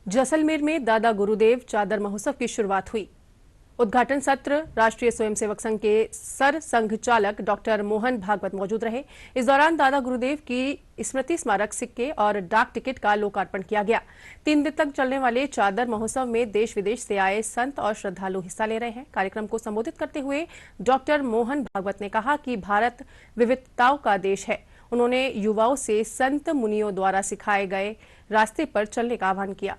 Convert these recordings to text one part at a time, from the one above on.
जैसलमेर में दादा गुरुदेव चादर महोत्सव की शुरुआत हुई। उद्घाटन सत्र राष्ट्रीय स्वयंसेवक संघ के सर संघ चालक डॉक्टर मोहन भागवत मौजूद रहे। इस दौरान दादा गुरुदेव की स्मृति स्मारक सिक्के और डाक टिकट का लोकार्पण किया गया। 3 दिन तक चलने वाले चादर महोत्सव में देश विदेश से आए संत और श्रद्धालु हिस्सा ले रहे हैं। कार्यक्रम को संबोधित करते हुए डॉक्टर मोहन भागवत ने कहा कि भारत विविधताओं का देश है। उन्होंने युवाओं से संत मुनियों द्वारा सिखाए गए रास्ते पर चलने का आह्वान किया।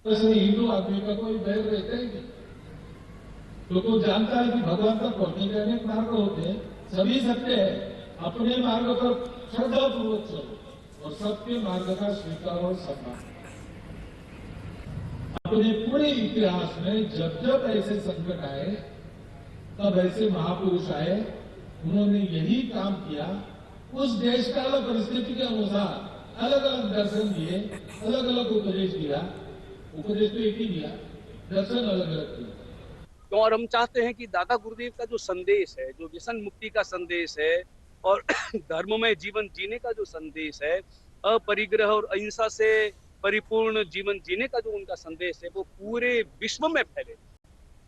इसमें हिंदू आदमी का कोई बैर रहता ही नहीं। तो जानता है कि भगवान तक पहुंचने के अनेक मार्ग होते हैं, सभी सत्य है। अपने मार्ग पर श्रद्धा पूर्वक चलो और सबके मार्ग का स्वीकार और सम्मान। अपने पूरे इतिहास में जब जब ऐसे संकट आए, तब ऐसे महापुरुष आए, उन्होंने यही काम किया। उस देश काल परिस्थिति के अनुसार अलग अलग दर्शन दिए, अलग अलग उपदेश दिया। उपदेश तो एक ही दिया, दर्शन अलग अलग दिया। और हम चाहते हैं कि दादा गुरुदेव का जो संदेश है, जो व्यसन मुक्ति का संदेश है और धर्ममय जीवन जीने का जो संदेश है, अपरिग्रह और अहिंसा से परिपूर्ण जीवन जीने का जो उनका संदेश है, वो पूरे विश्व में फैले,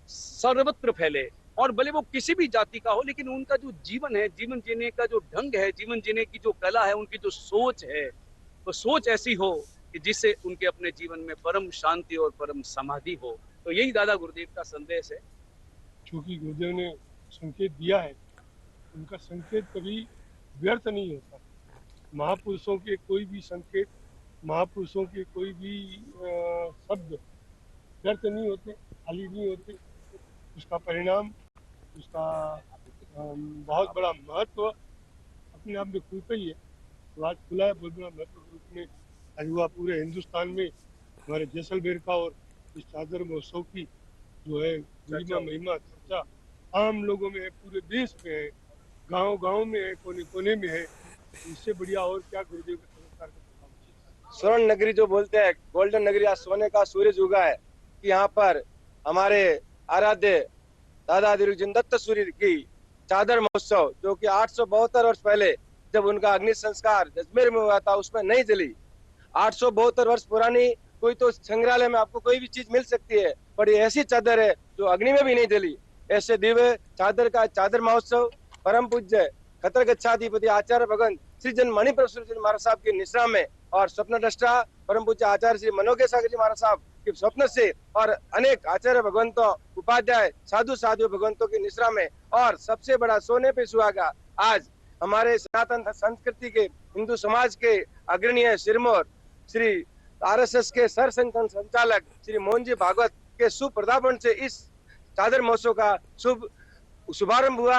सर्वत्र फैले। और भले वो किसी भी जाति का हो, लेकिन उनका जो जीवन है, जीवन जीने का जो ढंग है, जीवन जीने की जो कला है, उनकी जो सोच है, वो सोच ऐसी हो कि जिससे उनके अपने जीवन में परम शांति और परम समाधि हो। तो यही दादा गुरुदेव का संदेश है। चूंकि गुरुदेव ने संकेत दिया है, उनका संकेत कभी व्यर्थ नहीं होता। महापुरुषों के कोई भी संकेत, महापुरुषों के कोई भी शब्द व्यर्थ नहीं होते, खाली नहीं होते। उसका परिणाम, उसका बहुत बड़ा महत्व अपने आप में खुलता ही है। तो आज खुला है बहुत बड़ा महत्व रूप में। आज हुआ पूरे हिंदुस्तान में हमारे जैसलमेर का, और इस चादर महोत्सव की जो है महिमा चर्चा आम लोगों में है, पूरे देश में है, गांव गांव में है, कोने कोने में है। इससे बढ़िया और क्या गुरुदेव के चमत्कार का। स्वर्ण नगरी जो बोलते हैं, गोल्डन नगरी, आज सोने का सूरज उगा है कि यहाँ पर हमारे आराध्य दादा दिरुजिन दत्त सूर्य की चादर महोत्सव, जो कि 872 वर्ष पहले जब उनका अग्नि संस्कार जैसलमेर में हुआ था, उसमें नहीं जली। 872 वर्ष पुरानी कोई तो संग्रहालय में आपको कोई भी चीज मिल सकती है, पर ये ऐसी चादर है जो अग्नि में भी नहीं जली। ऐसे दिव्य चादर का चादर महोत्सव परम पूज्य खतर गच्छाधिपति आचार्य भगवंत श्री जन मणिप्रभु जी महाराज साहब की निश्रा में, और स्वप्न दृष्टा परम पूज्य आचार्य श्री मनोगे सागर जी महाराज साहब के स्वप्न से, और अनेक आचार्य भगवंतों, उपाध्याय, साधु साधु भगवंतों की निश्रा में, और सबसे बड़ा सोने पे सुहागा आज हमारे सनातन संस्कृति के, हिंदू समाज के अग्रणीय सिरमौर श्री आरएसएस के सर संघ संचालक श्री मोहन जी भागवत के शुभ पदार्पण से इस चादर महोत्सव का शुभारंभ हुआ।